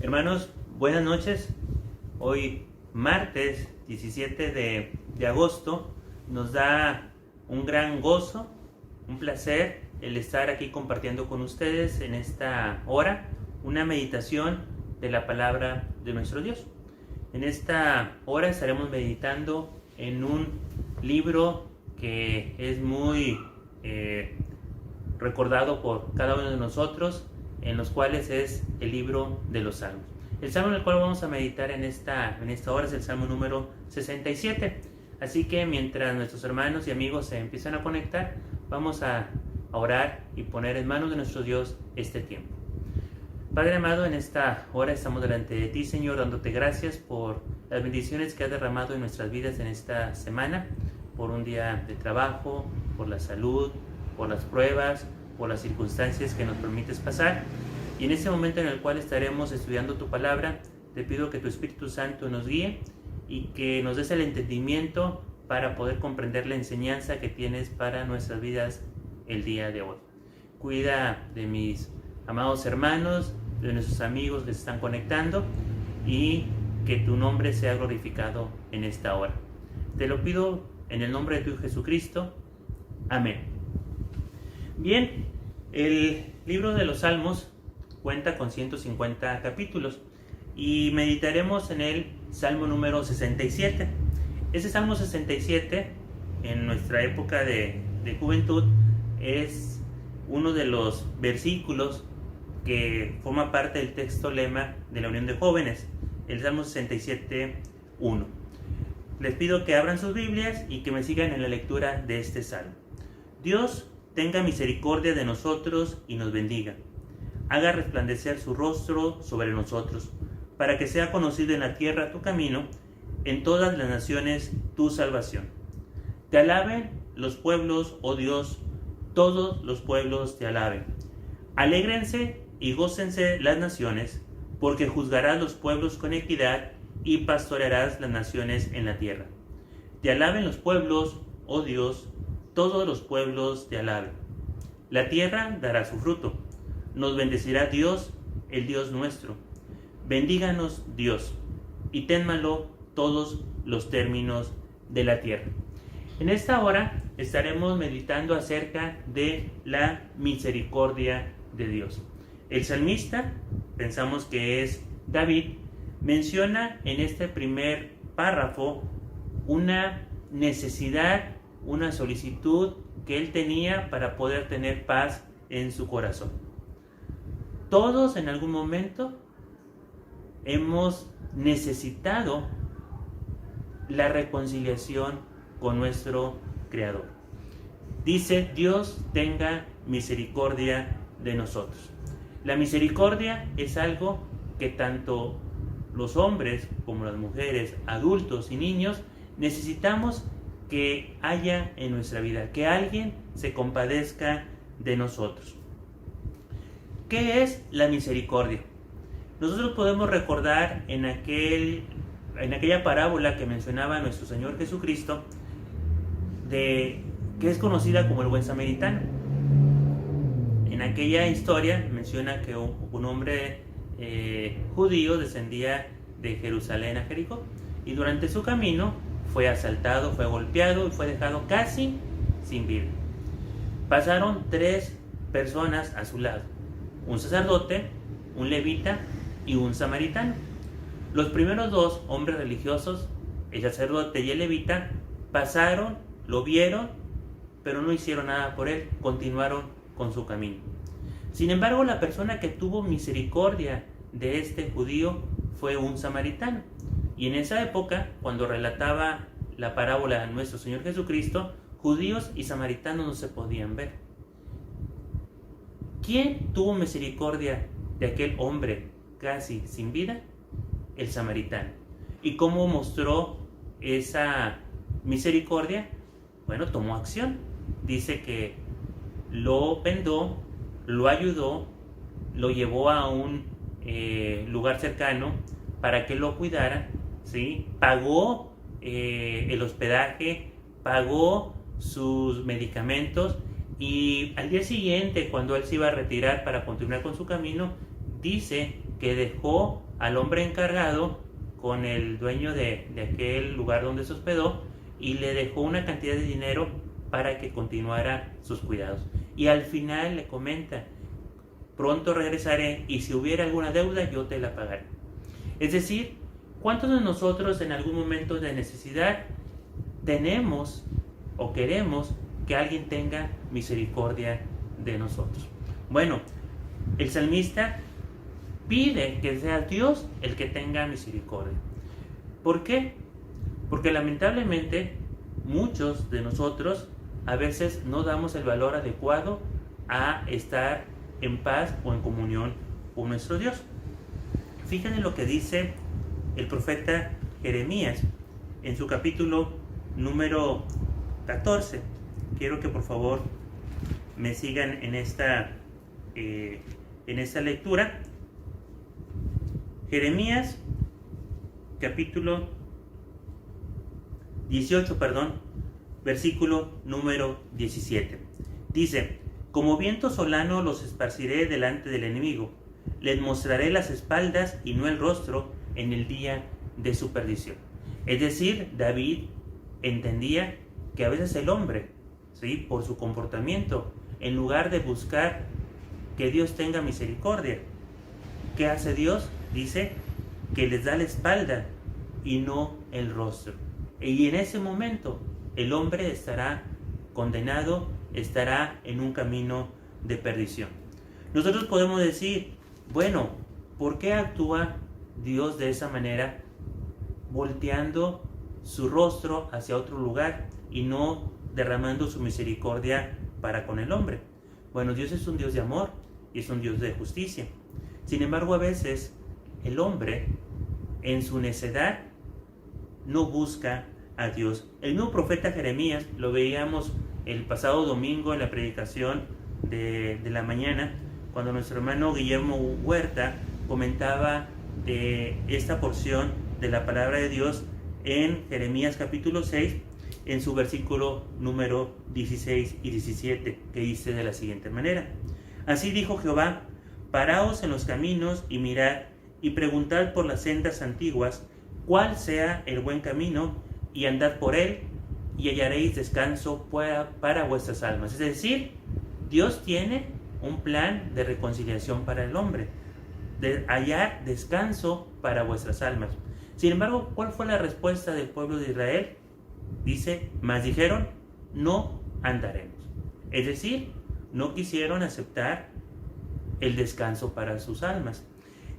Hermanos, buenas noches. Hoy martes 17 de agosto nos da un gran gozo, un placer el estar aquí compartiendo con ustedes en esta hora una meditación de la palabra de nuestro Dios. En esta hora estaremos meditando en un libro que es muy recordado por cada uno de nosotros, en los cuales es el libro de los Salmos. El salmo en el cual vamos a meditar en esta hora es el salmo número 67. Así que mientras nuestros hermanos y amigos se empiezan a conectar, vamos a orar y poner en manos de nuestro Dios este tiempo. Padre amado, en esta hora estamos delante de ti, Señor, dándote gracias por las bendiciones que has derramado en nuestras vidas en esta semana, por un día de trabajo, por la salud, por las pruebas, por las circunstancias que nos permites pasar. Y en este momento en el cual estaremos estudiando tu palabra, te pido que tu Espíritu Santo nos guíe y que nos des el entendimiento para poder comprender la enseñanza que tienes para nuestras vidas el día de hoy. Cuida de mis amados hermanos, de nuestros amigos que se están conectando, y que tu nombre sea glorificado en esta hora. Te lo pido en el nombre de tu Hijo Jesucristo. Amén. Bien, el libro de los Salmos cuenta con 150 capítulos y meditaremos en el Salmo número 67. Ese Salmo 67, en nuestra época de juventud, es uno de los versículos que forma parte del texto lema de la Unión de Jóvenes, el Salmo 67:1. Les pido que abran sus Biblias y que me sigan en la lectura de este salmo. Dios tenga misericordia de nosotros y nos bendiga. Haga resplandecer su rostro sobre nosotros, para que sea conocido en la tierra tu camino, en todas las naciones tu salvación. Te alaben los pueblos, oh Dios, todos los pueblos te alaben. Alégrense y gócense las naciones, porque juzgarás los pueblos con equidad y pastorearás las naciones en la tierra. Te alaben los pueblos, oh Dios, todos los pueblos te alaben. La tierra dará su fruto. Nos bendecirá Dios, el Dios nuestro. Bendíganos Dios, y ténmalo todos los términos de la tierra. En esta hora estaremos meditando acerca de la misericordia de Dios. El salmista, pensamos que es David, menciona en este primer párrafo una necesidad, una solicitud que él tenía para poder tener paz en su corazón. Todos en algún momento hemos necesitado la reconciliación con nuestro Creador. Dice: Dios tenga misericordia de nosotros. La misericordia es algo que tanto los hombres como las mujeres, adultos y niños necesitamos que haya en nuestra vida, que alguien se compadezca de nosotros. ¿Qué es la misericordia? Nosotros podemos recordar en aquella parábola que mencionaba nuestro Señor Jesucristo, que es conocida como el buen samaritano. En aquella historia menciona que un hombre judío descendía de Jerusalén a Jericó, y durante su camino fue asaltado, fue golpeado y fue dejado casi sin vida. Pasaron 3 personas a su lado: un sacerdote, un levita y un samaritano. Los primeros 2 hombres religiosos, el sacerdote y el levita, pasaron, lo vieron, pero no hicieron nada por él, continuaron con su camino. Sin embargo, la persona que tuvo misericordia de este judío fue un samaritano. Y en esa época, cuando relataba la parábola de nuestro Señor Jesucristo, judíos y samaritanos no se podían ver. ¿Quién tuvo misericordia de aquel hombre casi sin vida? El samaritano. ¿Y cómo mostró esa misericordia? Bueno, tomó acción. Dice que lo vendó, lo ayudó, lo llevó a un lugar cercano para que lo cuidara, ¿sí? Pagó el hospedaje, pagó sus medicamentos, y al día siguiente, cuando él se iba a retirar para continuar con su camino, dice que dejó al hombre encargado con el dueño de aquel lugar donde se hospedó y le dejó una cantidad de dinero para que continuara sus cuidados. Y al final le comenta: pronto regresaré y si hubiera alguna deuda yo te la pagaré. Es decir, ¿cuántos de nosotros en algún momento de necesidad tenemos o queremos que alguien tenga misericordia de nosotros? Bueno, el salmista pide que sea Dios el que tenga misericordia. ¿Por qué? Porque lamentablemente muchos de nosotros a veces no damos el valor adecuado a estar en paz o en comunión con nuestro Dios. Fíjense lo que dice el profeta Jeremías en su capítulo número 14. Quiero que por favor me sigan en esta lectura. Jeremías capítulo 18, versículo número 17. Dice: como viento solano los esparciré delante del enemigo, les mostraré las espaldas y no el rostro en el día de su perdición. Es decir, David entendía que a veces el hombre, ¿sí?, por su comportamiento, en lugar de buscar que Dios tenga misericordia, ¿qué hace Dios? Dice que les da la espalda y no el rostro. Y en ese momento el hombre estará condenado, estará en un camino de perdición. Nosotros podemos decir: bueno, ¿por qué actúa Dios de esa manera, volteando su rostro hacia otro lugar y no derramando su misericordia para con el hombre? Bueno, Dios es un Dios de amor y es un Dios de justicia. Sin embargo, a veces el hombre, en su necedad, no busca a Dios. El mismo profeta Jeremías, lo veíamos el pasado domingo en la predicación de la mañana, cuando nuestro hermano Guillermo Huerta comentaba de esta porción de la palabra de Dios en Jeremías capítulo 6, en su versículo número 16 y 17, que dice de la siguiente manera: así dijo Jehová, paraos en los caminos y mirad, y preguntad por las sendas antiguas, cuál sea el buen camino, y andad por él, y hallaréis descanso para vuestras almas. Es decir, Dios tiene un plan de reconciliación para el hombre, de hallar descanso para vuestras almas. Sin embargo, ¿cuál fue la respuesta del pueblo de Israel? Dice: mas dijeron, no andaremos. Es decir, no quisieron aceptar el descanso para sus almas.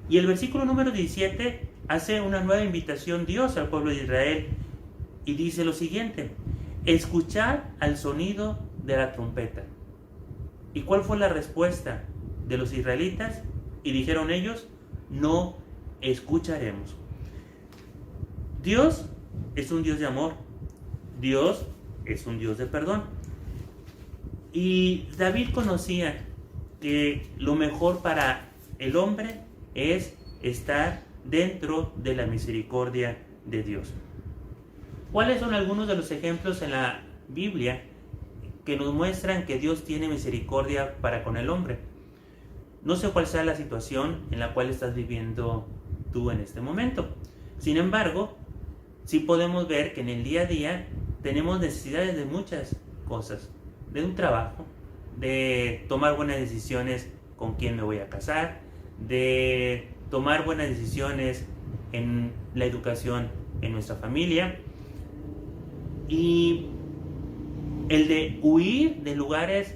Y el versículo número 17 hace una nueva invitación Dios al pueblo de Israel y dice lo siguiente: escuchad al sonido de la trompeta. ¿Y cuál fue la respuesta de los israelitas? Y dijeron ellos: no escucharemos. Dios es un Dios de amor. Dios es un Dios de perdón. Y David conocía que lo mejor para el hombre es estar dentro de la misericordia de Dios. ¿Cuáles son algunos de los ejemplos en la Biblia que nos muestran que Dios tiene misericordia para con el hombre? No sé cuál sea la situación en la cual estás viviendo tú en este momento. Sin embargo, sí podemos ver que en el día a día tenemos necesidades de muchas cosas. De un trabajo, de tomar buenas decisiones con quién me voy a casar, de tomar buenas decisiones en la educación en nuestra familia, y el de huir de lugares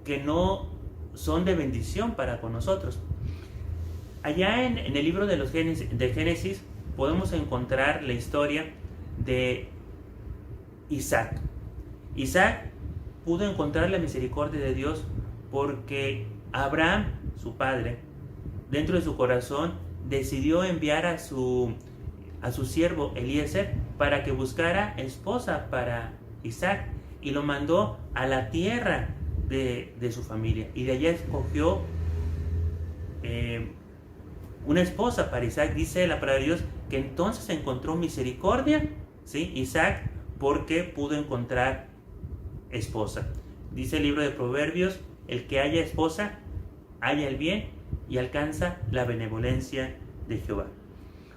que no son de bendición para con nosotros. Allá en el libro de Génesis podemos encontrar la historia de Isaac. Isaac pudo encontrar la misericordia de Dios porque Abraham, su padre, dentro de su corazón decidió enviar a su siervo Eliezer para que buscara esposa para Isaac, y lo mandó a la tierra de su familia, y de allá escogió una esposa para Isaac. Dice la palabra de Dios que entonces encontró misericordia, ¿sí?, Isaac, porque pudo encontrar esposa. Dice el libro de Proverbios: el que haya esposa halla el bien y alcanza la benevolencia de Jehová.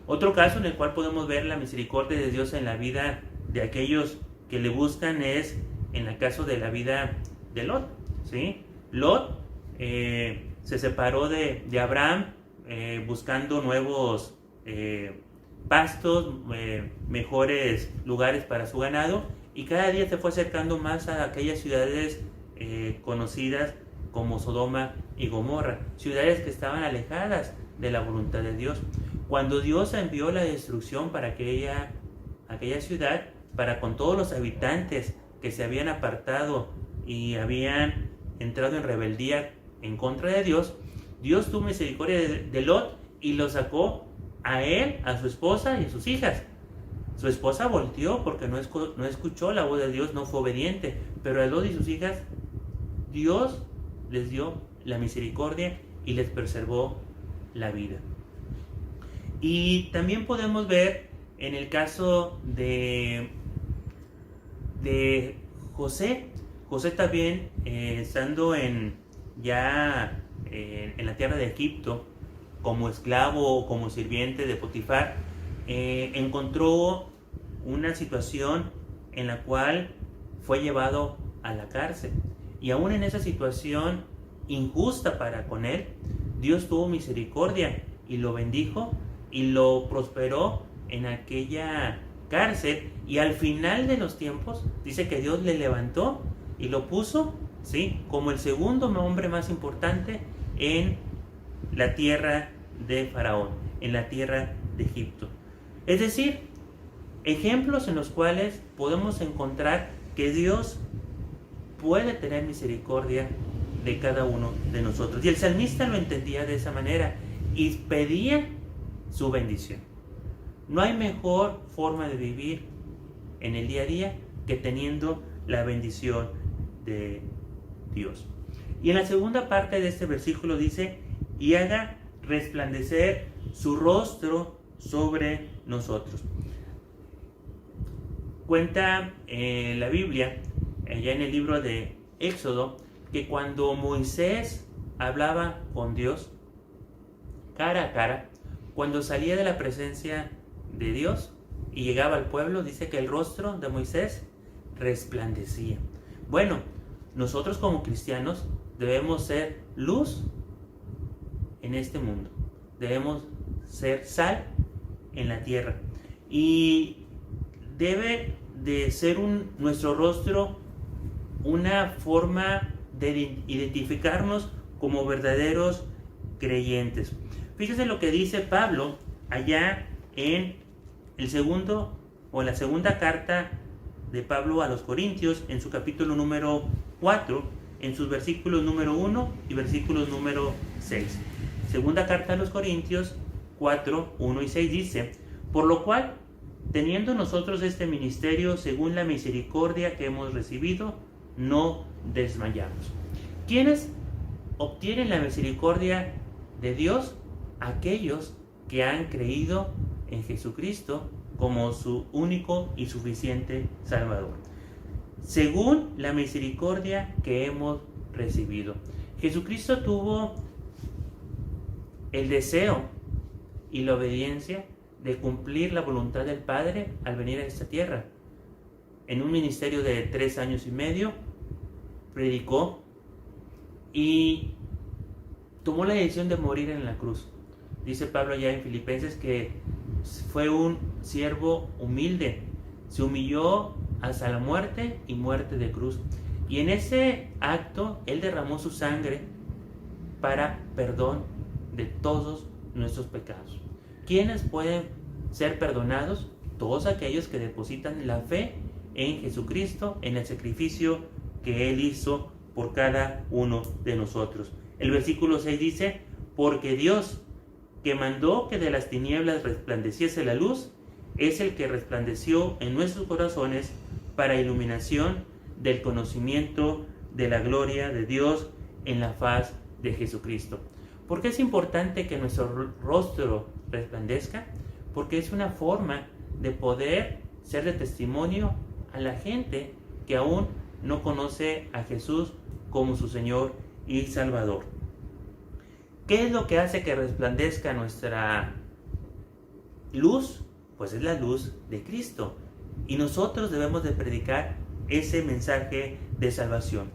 Otro caso en el cual podemos ver la misericordia de Dios en la vida de aquellos que le buscan es en el caso de la vida de Lot, ¿sí? Lot se separó de Abraham buscando nuevos pastos, mejores lugares para su ganado, y cada día se fue acercando más a aquellas ciudades conocidas como Sodoma y Gomorra, ciudades que estaban alejadas de la voluntad de Dios. Cuando Dios envió la destrucción para aquella ciudad, para con todos los habitantes que se habían apartado y habían entrado en rebeldía en contra de Dios, Dios tuvo misericordia de Lot y lo sacó a él, a su esposa y a sus hijas. Su esposa volteó porque no escuchó la voz de Dios, no fue obediente, pero a Lot y sus hijas Dios les dio la misericordia y les preservó la vida. Y también podemos ver en el caso de José. José también, estando en la tierra de Egipto, como esclavo o como sirviente de Potifar, encontró una situación en la cual fue llevado a la cárcel. Y aún en esa situación injusta para con él, Dios tuvo misericordia y lo bendijo y lo prosperó en aquella cárcel, y al final de los tiempos dice que Dios le levantó y lo puso, ¿sí?, como el segundo hombre más importante en la tierra de Faraón, en la tierra de Egipto. Es decir, ejemplos en los cuales podemos encontrar que Dios puede tener misericordia de cada uno de nosotros. Y el salmista lo entendía de esa manera y pedía su bendición. No hay mejor forma de vivir en el día a día que teniendo la bendición de Dios. Y en la segunda parte de este versículo dice: y haga resplandecer su rostro sobre nosotros. Cuenta la Biblia, allá en el libro de Éxodo, que cuando Moisés hablaba con Dios cara a cara, cuando salía de la presencia de Dios y llegaba al pueblo, dice que el rostro de Moisés resplandecía. Bueno, nosotros como cristianos debemos ser luz en este mundo, debemos ser sal en la tierra, y debe de ser nuestro rostro una forma de identificarnos como verdaderos creyentes. Fíjese lo que dice Pablo allá en la segunda carta de Pablo a los Corintios, en su capítulo número 4, en sus versículos número 1 y versículos número 6. Segunda carta a los Corintios 4, 1 y 6 dice: por lo cual, teniendo nosotros este ministerio según la misericordia que hemos recibido, no desmayamos. ¿Quiénes obtienen la misericordia de Dios? Aquellos que han creído en Jesucristo como su único y suficiente Salvador, según la misericordia que hemos recibido. Jesucristo tuvo el deseo y la obediencia de cumplir la voluntad del Padre al venir a esta tierra. En un ministerio de 3 años y medio, predicó y tomó la decisión de morir en la cruz. Dice Pablo allá en Filipenses que fue un siervo humilde, se humilló hasta la muerte y muerte de cruz. Y en ese acto él derramó su sangre para perdón de todos nuestros pecados. ¿Quiénes pueden ser perdonados? Todos aquellos que depositan la fe en Jesucristo, en el sacrificio que Él hizo por cada uno de nosotros. El versículo 6 dice: porque Dios, que mandó que de las tinieblas resplandeciese la luz, es el que resplandeció en nuestros corazones para iluminación del conocimiento de la gloria de Dios en la faz de Jesucristo. ¿Por qué es importante que nuestro rostro resplandezca? Porque es una forma de poder ser de testimonio a la gente que aún no conoce a Jesús como su Señor y Salvador. ¿Qué es lo que hace que resplandezca nuestra luz? Pues es la luz de Cristo. Y nosotros debemos de predicar ese mensaje de salvación.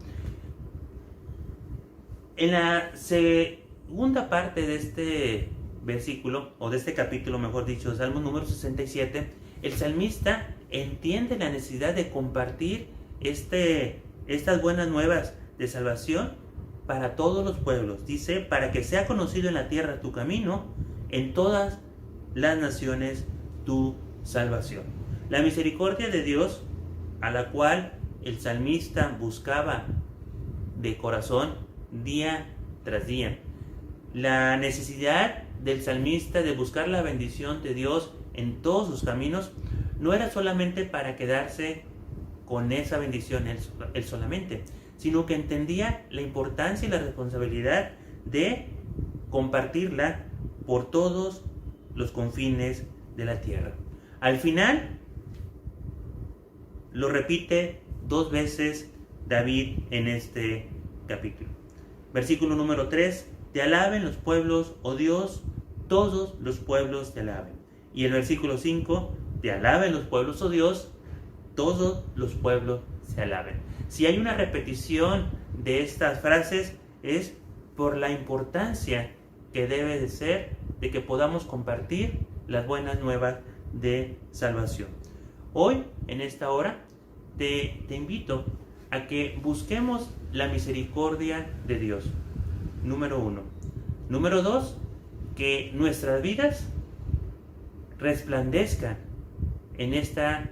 En la segunda parte de este versículo, o de este capítulo, mejor dicho, Salmo número 67, el salmista entiende la necesidad de compartir estas buenas nuevas de salvación para todos los pueblos. Dice, para que sea conocido en la tierra tu camino, en todas las naciones tu salvación. La misericordia de Dios, a la cual el salmista buscaba de corazón día tras día. La necesidad del salmista de buscar la bendición de Dios en todos sus caminos no era solamente para quedarse con esa bendición él solamente, sino que entendía la importancia y la responsabilidad de compartirla por todos los confines de la tierra. Al final, lo repite 2 veces David en este capítulo. Versículo número 3, te alaben los pueblos, oh Dios, todos los pueblos te alaben. Y el versículo 5, te alaben los pueblos, oh Dios, todos los pueblos se alaben. Si hay una repetición de estas frases es por la importancia que debe de ser de que podamos compartir las buenas nuevas de salvación. Hoy, en esta hora, te invito a que busquemos la misericordia de Dios. Número 1. Número 2, que nuestras vidas resplandezcan en esta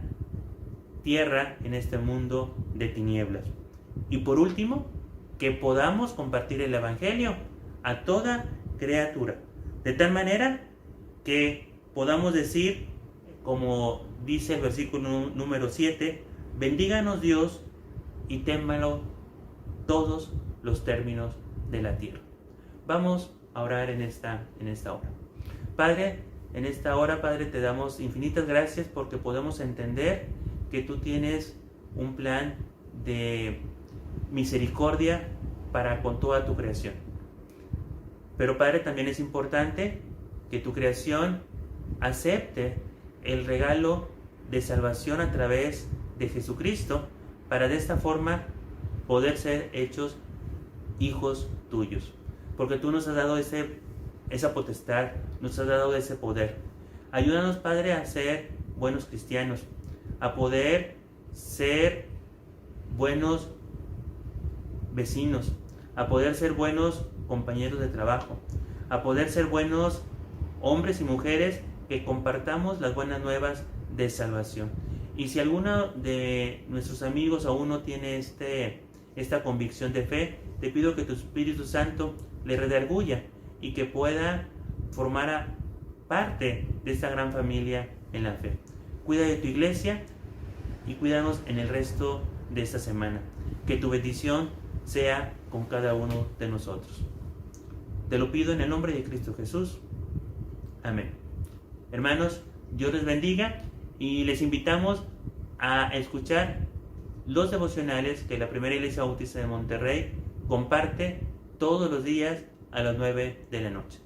tierra, en este mundo de tinieblas. Y por último, que podamos compartir el Evangelio a toda criatura, de tal manera que podamos decir, como dice el versículo número 7, bendíganos Dios y témalo todos los términos de la tierra. Vamos a orar en esta hora. Padre, en esta hora, Padre, te damos infinitas gracias porque podemos entender que tú tienes un plan de misericordia para con toda tu creación. Pero, Padre, también es importante que tu creación acepte el regalo de salvación a través de Jesucristo, para de esta forma poder ser hechos hijos tuyos. Porque tú nos has dado esa potestad, nos has dado ese poder. Ayúdanos, Padre, a ser buenos cristianos, a poder ser buenos vecinos, a poder ser buenos compañeros de trabajo, a poder ser buenos hombres y mujeres que compartamos las buenas nuevas de salvación. Y si alguno de nuestros amigos aún no tiene esta convicción de fe, te pido que tu Espíritu Santo le redarguya y que pueda formar parte de esta gran familia en la fe. Cuida de tu iglesia y cuídanos en el resto de esta semana. Que tu bendición sea con cada uno de nosotros. Te lo pido en el nombre de Cristo Jesús. Amén. Hermanos, Dios les bendiga y les invitamos a escuchar los devocionales que la Primera Iglesia Bautista de Monterrey comparte todos los días a las 9 de la noche.